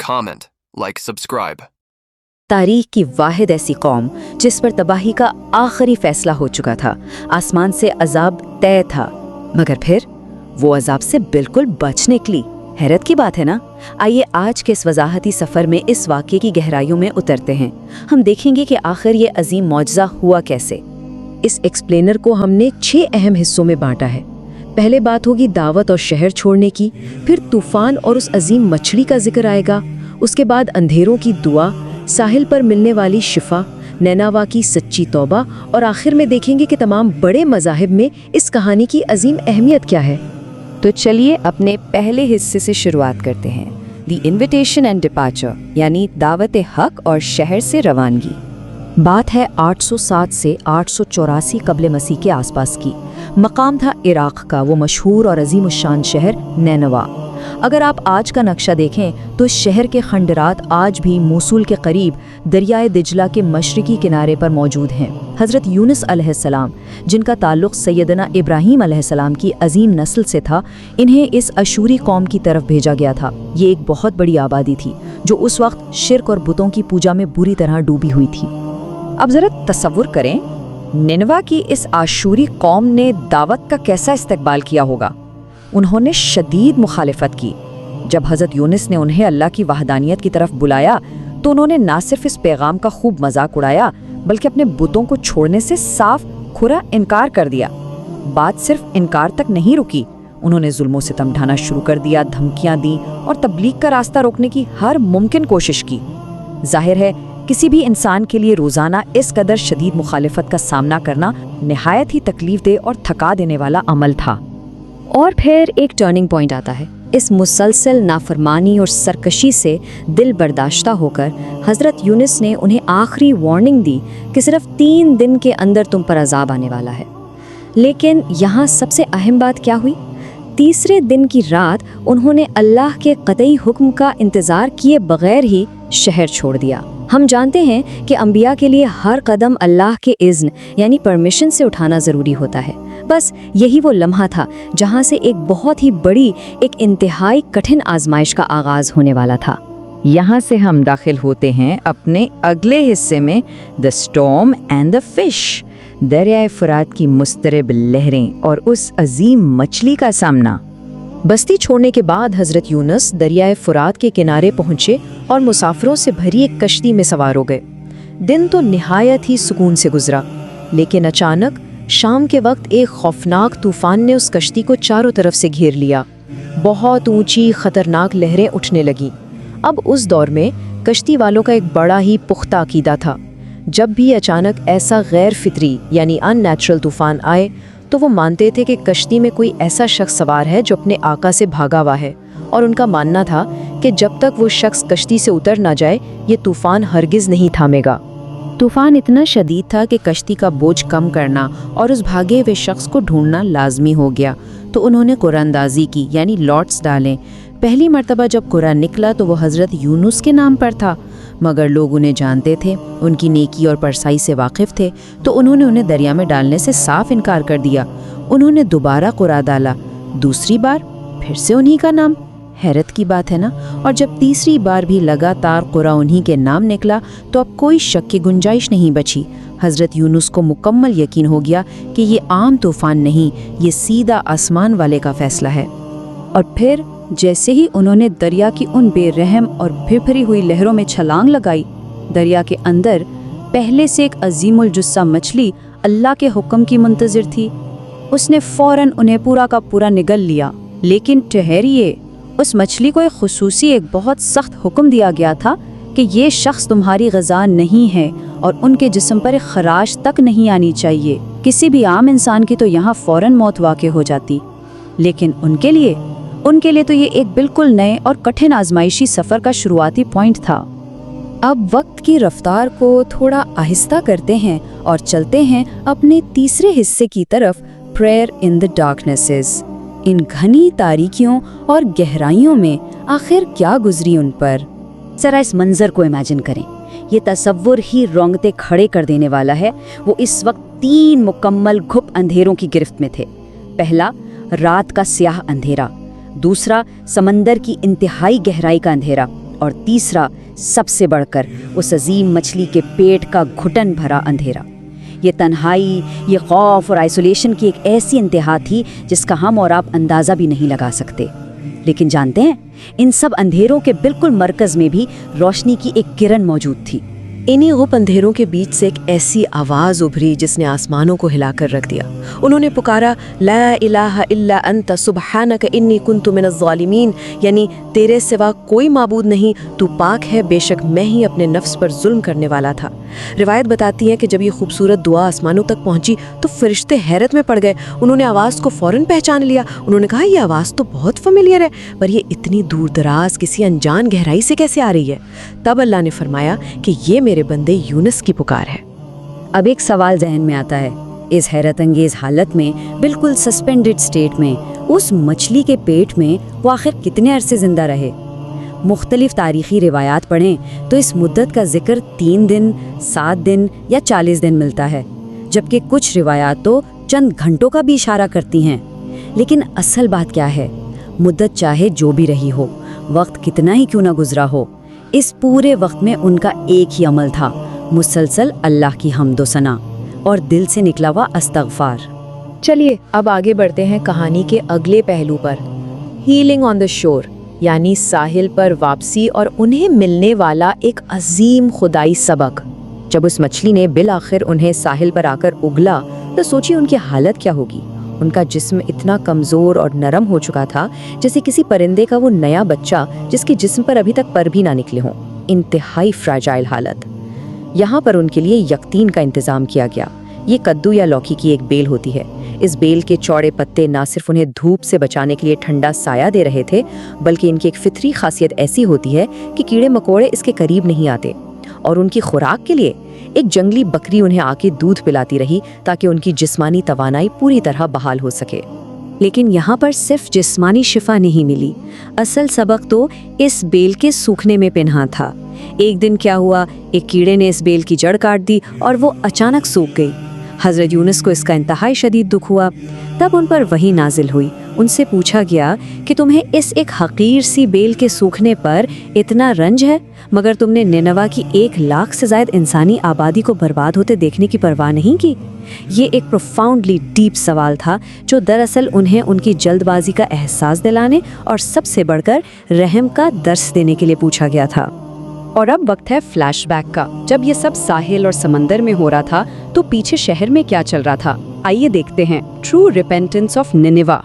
comment, like, subscribe. तारीख की वाहिद ऐसी कौम जिस पर तबाही का आखिरी फैसला हो चुका था, आसमान से अजाब तय था, मगर फिर वो अजाब से बिल्कुल बच निकली। हैरत की बात है ना। आइए आज के इस वजाहती सफ़र में इस वाक़े की गहराइयों में उतरते हैं। हम देखेंगे कि आखिर ये अजीम मौजज़ा हुआ कैसे। इस एक्सप्लेनर को हमने 6 अहम हिस्सों में बांटा है। पहले बात होगी दावत और शहर छोड़ने की, फिर तूफान और उस अजीम मछली का जिक्र आएगा, उसके बाद अंधेरों की दुआ, साहिल पर मिलने वाली शिफा, नैनावा की सच्ची तौबा, और आखिर में देखेंगे कि तमाम बड़े मज़ाहिब में इस कहानी की अजीम अहमियत क्या है। तो चलिए अपने पहले हिस्से से शुरुआत करते हैं, द इन्विटेशन एंड डिपार्चर, यानी दावत हक और शहर से रवानगी। बात है 807 से 884 कब्ल मसीह के आसपास की। मकाम था इराक़ का वो मशहूर और अजीम शान शहर नैनवा। अगर आप आज का नक्शा देखें तो इस शहर के खंडरात आज भी मूसूल के करीब दरियाए दिजला के मशरकी किनारे पर मौजूद हैं। हज़रत यूनुस अलैहिस्सलाम, जिनका ताल्लुक़ सैयदना इब्राहीम अलैहिस्सलाम की अजीम नस्ल से था, इन्हें इस अशूरी कौम की तरफ भेजा गया था। ये एक बहुत बड़ी आबादी थी जो उस वक्त शिर्क और बुतों की पूजा में बुरी तरह डूबी हुई थी। अब ज़रा तसव्वुर करें, निनवा की इस आशूरी कौम ने दावत का कैसा इस्तकबाल किया होगा। उन्होंने शदीद मुखालिफत की। जब हज़रत यूनुस ने उन्हें अल्लाह की वहदानियत की तरफ बुलाया तो उन्होंने ना सिर्फ इस पैगाम का खूब मजाक उड़ाया, बल्कि अपने बुतों को छोड़ने से साफ खुरा इनकार कर दिया। बात सिर्फ इनकार तक नहीं रुकी, उन्होंने जुल्मों से सितम ढाना शुरू कर दिया, धमकियां दी और तबलीग का रास्ता रोकने की हर मुमकिन कोशिश की। जाहिर है किसी भी इंसान के लिए रोज़ाना इस कदर शदीद मुखालिफत का सामना करना निहायत ही तकलीफ दे और थका देने वाला अमल था। और फिर एक टर्निंग पॉइंट आता है। इस मुसलसल नाफरमानी और सरकशी से दिल बर्दाश्ता होकर हज़रत यूनुस ने उन्हें आखिरी वार्निंग दी कि सिर्फ 3 दिन के अंदर तुम पर अजाब आने वाला है। लेकिन यहाँ सबसे अहम बात क्या हुई? तीसरे दिन की रात उन्होंने अल्लाह के क़तई हुक्म का इंतज़ार किए बगैर ही शहर छोड़ दिया। हम जानते हैं कि अंबिया के लिए हर कदम अल्लाह के इज़्न यानी परमिशन से उठाना ज़रूरी होता है। बस यही वो लम्हा था जहाँ से एक बहुत ही बड़ी, एक इंतहाई कठिन आजमाइश का आगाज़ होने वाला था। यहाँ से हम दाखिल होते हैं अपने अगले हिस्से में, the storm and the fish, दरियाए फुरात की मुस्तरब लहरें और उस अजीम मछली का सामना। बस्ती छोड़ने के बाद हज़रत यूनुस दरियाए फुरात के किनारे पहुँचे और मुसाफिरों से भरी एक कश्ती में सवार हो गए। दिन तो निहायत ही सुकून से गुजरा, लेकिन अचानक शाम के वक्त एक खौफनाक तूफान ने उस कश्ती को चारों तरफ से घेर लिया। बहुत ऊंची खतरनाक लहरें उठने लगीं। अब उस दौर में कश्ती वालों का एक बड़ा ही पुख्ता अकीदा था, जब भी अचानक ऐसा गैर फितरी यानी अननेचुरल तूफान आए तो वो मानते थे कि कश्ती में कोई ऐसा शख्स सवार है जो अपने आका से भागा हुआ है, और उनका मानना था कि जब तक वो शख्स कश्ती से उतर ना जाए ये तूफान हरगिज़ नहीं थामेगा। तूफान इतना शदीद था कि कश्ती का बोझ कम करना और उस भागे हुए शख्स को ढूंढना लाजमी हो गया। तो उन्होंने कुरानदाजी की, यानी लॉट्स डालें। पहली मर्तबा जब कुरान निकला तो वो हज़रत यूनुस के नाम पर था, मगर लोग उन्हें जानते थे, उनकी नेकी और परसाई से वाकिफ़ थे, तो उन्होंने उन्हें दरिया में डालने से साफ इनकार कर दिया। उन्होंने दोबारा कुरान डाला, दूसरी बार फिर से उन्हीं का नाम। हैरत की बात है ना। और जब तीसरी बार भी लगातार कुरान उन्हीं के नाम निकला तो अब कोई शक की गुंजाइश नहीं बची। हज़रत यूनुस को मुकम्मल यकीन हो गया कि ये आम तूफ़ान नहीं, ये सीधा आसमान वाले का फ़ैसला है। और फिर जैसे ही उन्होंने दरिया की उन बेरहम और भिरभरी हुई लहरों में छलांग लगाई, दरिया के अंदर पहले से एक अजीमुल जुस्सा मछली अल्लाह के हुक्म की मुंतज़िर थी। उसने फ़ौरन उन्हें पूरा का पूरा निगल लिया। लेकिन ठहरिए, उस मछली को एक बहुत सख्त हुक्म दिया गया था कि ये शख्स तुम्हारी ग़िज़ा नहीं है और उनके जिस्म पर एक खराश तक नहीं आनी चाहिए। किसी भी आम इंसान की तो यहाँ फ़ौरन मौत वाक़े हो जाती, लेकिन उनके लिए तो ये एक बिल्कुल नए और कठिन आजमाइशी सफ़र का शुरुआती पॉइंट था। अब वक्त की रफ्तार को थोड़ा आहिस्ता करते हैं और चलते हैं अपने तीसरे हिस्से की तरफ, प्रेयर इन द डार्कनेसेस। इन घनी तारीकियों और गहराइयों में आखिर क्या गुजरी उन पर। जरा इस मंजर को इमेजिन करें, ये तसव्वुर ही रोंगटे खड़े कर देने वाला है। वो इस वक्त 3 मुकम्मल घुप अंधेरों की गिरफ्त में थे। पहला, रात का स्याह अंधेरा। दूसरा, समंदर की इंतहाई गहराई का अंधेरा। और तीसरा, सबसे बढ़कर, उस अजीम मछली के पेट का घुटन भरा अंधेरा। ये तन्हाई, ये खौफ और आइसोलेशन की एक ऐसी इंतहा थी जिसका हम और आप अंदाज़ा भी नहीं लगा सकते। लेकिन जानते हैं, इन सब अंधेरों के बिल्कुल मरकज़ में भी रोशनी की एक किरण मौजूद थी। इन्हीं गुप अंधेरों के बीच से एक ऐसी आवाज़ उभरी जिसने आसमानों को हिलाकर रख दिया। उन्होंने पुकारा, ला इलाहा इल्ला अंत सुब्हानक इन्नी कुन्तु मिनज़ ज़ालिमीन, यानी तेरे सिवा कोई माबूद नहीं, तू पाक है, बेशक मैं ही अपने नफ्स पर जुल्म करने वाला था। रिवायत बताती है कि जब ये खूबसूरत दुआ आसमानों तक पहुंची तो फरिश्ते हैरत में पड़ गए। उन्होंने आवाज़ को फ़ौरन पहचान लिया। उन्होंने कहा, ये आवाज़ तो बहुत फ़ेमिलियर है, पर ये इतनी दूर दराज किसी अनजान गहराई से कैसे आ रही है? तब अल्लाह ने फरमाया कि ये मेरे बंदे यूनुस की पुकार है। अब एक सवाल जहन में आता है, इस हैरत अंगेज हालत में, बिल्कुल सस्पेंडेड स्टेट में, उस मछली के पेट में वो आखिर कितने अरसे जिंदा रहे? मुख्तलिफ तारीखी रिवायात पढ़ें तो इस मुद्दत का जिक्र 3 दिन, 7 दिन या 40 दिन मिलता है, जबकि कुछ रिवायात तो चंद घंटों का भी इशारा करती हैं। लेकिन असल बात क्या है? मुद्दत चाहे जो भी रही हो, वक्त कितना ही क्यों ना गुजरा हो, इस पूरे वक्त में उनका एक ही अमल था, मुसलसल अल्लाह की हम्दो सना और दिल से निकला हुआ अस्तगफार। चलिए अब आगे बढ़ते हैं कहानी के अगले पहलू पर, हीलिंग ऑन द शोर, यानी साहिल पर वापसी और उन्हें मिलने वाला एक अजीम खुदाई सबक। जब उस मछली ने बिल आखिर उन्हें साहिल पर आकर उगला तो सोचिए उनकी हालत क्या होगी। उनका जिस्म इतना कमज़ोर और नरम हो चुका था जैसे किसी परिंदे का वो नया बच्चा जिसके जिस्म पर अभी तक पर भी ना निकले हों। इंतहाई फ्रैजाइल हालत। यहाँ पर उनके लिए यकीन का इंतज़ाम किया गया। ये कद्दू या लौकी की एक बेल होती है। इस बेल के चौड़े पत्ते ना सिर्फ उन्हें धूप से बचाने के लिए ठंडा साया दे रहे थे, बल्कि इनकी एक फितरी खासियत ऐसी होती है कि कीड़े मकोड़े इसके करीब नहीं आते। और उनकी खुराक के लिए एक जंगली बकरी उन्हें आके दूध पिलाती रही ताकि उनकी जिस्मानी तवानाई पूरी तरह बहाल हो सके। लेकिन यहाँ पर सिर्फ जिस्मानी शिफा नहीं मिली, असल सबक तो इस बेल के सूखने में पिन्हा था। एक दिन क्या हुआ, एक कीड़े ने इस बेल की जड़ काट दी और वो अचानक सूख गई। हज़रत यूनुस को इसका इंतहाई शदीद दुख हुआ। तब उन पर वही नाजिल हुई। उनसे पूछा गया कि तुम्हें इस एक हकीर सी बेल के सूखने पर इतना रंज है, मगर तुमने निनवा की 1 लाख से ज़ायद इंसानी आबादी को बर्बाद होते देखने की परवाह नहीं की। ये एक प्रोफाउंडली डीप सवाल था जो दरअसल उन्हें उनकी जल्दबाजी का एहसास दिलाने और सबसे बढ़कर रहम का दर्स देने के लिए पूछा गया था। और अब वक्त है फ्लैशबैक का। जब ये सब साहिल और समंदर में हो रहा था तो पीछे शहर में क्या चल रहा था, आइए देखते हैं। True repentance of Nineveh.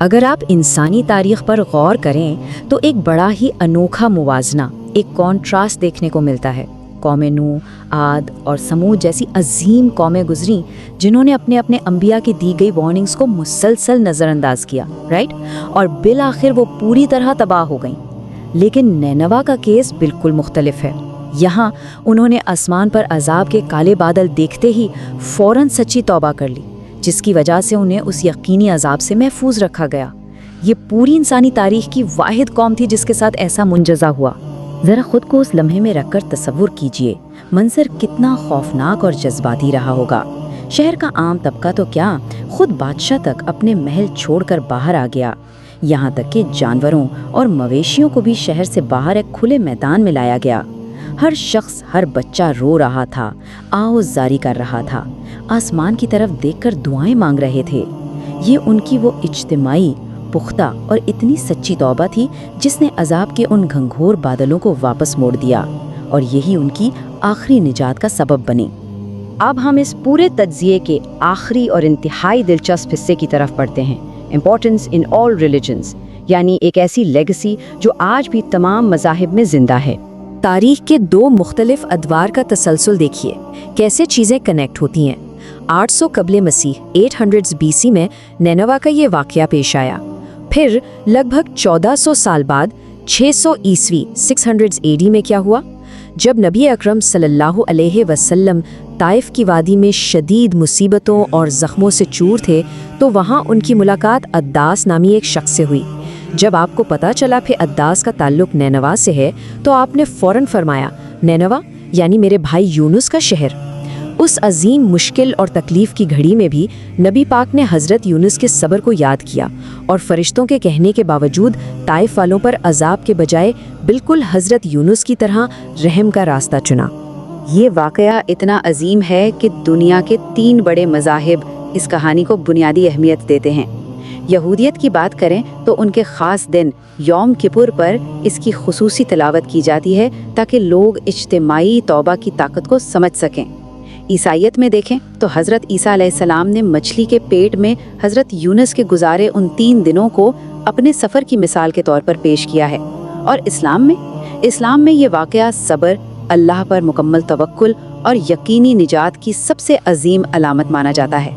अगर आप इंसानी तारीख पर गौर करें तो एक बड़ा ही अनोखा मुवाजना, एक कॉन्ट्रास्ट देखने को मिलता है। कौम नूह, आद और समूद जैसी अजीम कौमें गुजरी जिन्होंने अपने अपने अंबिया की दी गई वार्निंग्स को मुसलसल नज़रअंदाज किया, राइट, और बिल आखिर वो पूरी तरह तबाह हो गईं। लेकिन नैनवा का केस बिल्कुल मुख्तलिफ है। यहाँ उन्होंने आसमान पर अजाब के काले बादल देखते ही फ़ौरन सच्ची तौबा कर ली, जिसकी वजह से उन्हें उस यकीनी अजाब से महफूज रखा गया। ये पूरी इंसानी तारीख की वाहिद कौम थी जिसके साथ ऐसा मुंजज़ा हुआ। ज़रा खुद को उस लम्हे में रखकर तसव्वुर कीजिए, मंजर कितना खौफनाक और जज्बाती रहा होगा। शहर का आम तबका तो क्या, खुद बादशाह तक अपने महल छोड़कर बाहर आ गया। यहाँ तक कि जानवरों और मवेशियों को भी शहर से बाहर एक खुले मैदान में लाया गया। हर शख्स, हर बच्चा रो रहा था, आवाज़ जारी कर रहा था, आसमान की तरफ देखकर दुआएं मांग रहे थे। ये उनकी वो इज्तिमाई, पुख्ता और इतनी सच्ची तौबा थी जिसने अजाब के उन घंघोर बादलों को वापस मोड़ दिया, और यही उनकी आखिरी निजात का सबब बनी। अब हम इस पूरे तज्जिए के आखिरी और इंतहाई दिलचस्प हिस्से की तरफ बढ़ते हैं, इम्पोर्टेंस इन ऑल रिलीजन्स, यानी एक ऐसी लेगेसी जो आज भी तमाम मज़ाहिब में जिंदा है। तारीख के 2 मुख्तलिफ अदवार का तसलसल देखिए, कैसे चीज़ें कनेक्ट होती हैं। 800 कबले मसीह 800 BC में नैनवा का ये वाक़या पेश आया। फिर लगभग 1400 साल बाद 600 ईस्वी 600 AD में क्या हुआ, जब नबी अकरम सल्लल्लाहु अलैहि वसल्लम ताइफ की वादी में शदीद मुसीबतों और ज़ख्मों से चूर थे तो वहाँ उनकी मुलाकात अद्दास नामी एक शख्स से हुई। जब आपको पता चला फिर अद्दास का ताल्लुक नैनवा से है तो आपने फ़ौरन फरमाया, नैनवा यानी मेरे भाई यूनुस का शहर। उस अजीम मुश्किल और तकलीफ की घड़ी में भी नबी पाक ने हज़रत यूनुस के सब्र को याद किया और फरिश्तों के कहने के बावजूद ताइफ वालों पर अजाब के बजाय बिल्कुल हज़रत यूनुस की तरह रहम का रास्ता चुना। ये वाक़या इतना अजीम है कि दुनिया के 3 बड़े मज़ाहिब इस कहानी को बुनियादी अहमियत देते हैं। यहूदियत की बात करें तो उनके ख़ास दिन यौम किपुर पर इसकी खुसूसी तिलावत की जाती है ताकि लोग इज्तिमाई तौबा की ताकत को समझ सकें। ईसाईयत में देखें तो हज़रत ईसा अलैहिस्सलाम ने मछली के पेट में हज़रत यूनुस के गुजारे उन 3 दिनों को अपने सफ़र की मिसाल के तौर पर पेश किया है। और इस्लाम में ये वाक़या सब्र, अल्लाह पर मुकम्मल तवक्कुल और यकीनी निजात की सबसे अजीम अलामत माना जाता है।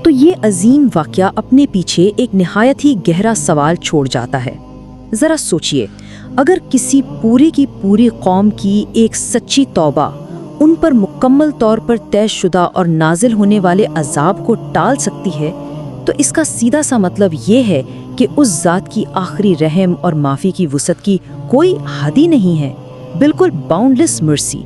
तो ये अजीम वाक़या अपने पीछे एक निहायत ही गहरा सवाल छोड़ जाता है। ज़रा सोचिए, अगर किसी पूरी की पूरी कौम की एक सच्ची तौबा उन पर मुकम्मल तौर पर तयशुदा और नाजिल होने वाले अजाब को टाल सकती है, तो इसका सीधा सा मतलब ये है कि उस ज़ात की आखिरी रहम और माफ़ी की वुसअत की कोई हद नहीं है, बिल्कुल बाउंडलेस मर्सी।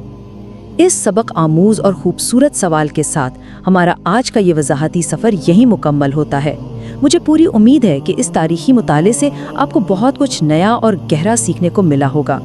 इस सबक आमूज और खूबसूरत सवाल के साथ हमारा आज का ये वजाहती सफ़र यहीं मुकम्मल होता है। मुझे पूरी उम्मीद है कि इस तारीख़ी मुताले से आपको बहुत कुछ नया और गहरा सीखने को मिला होगा।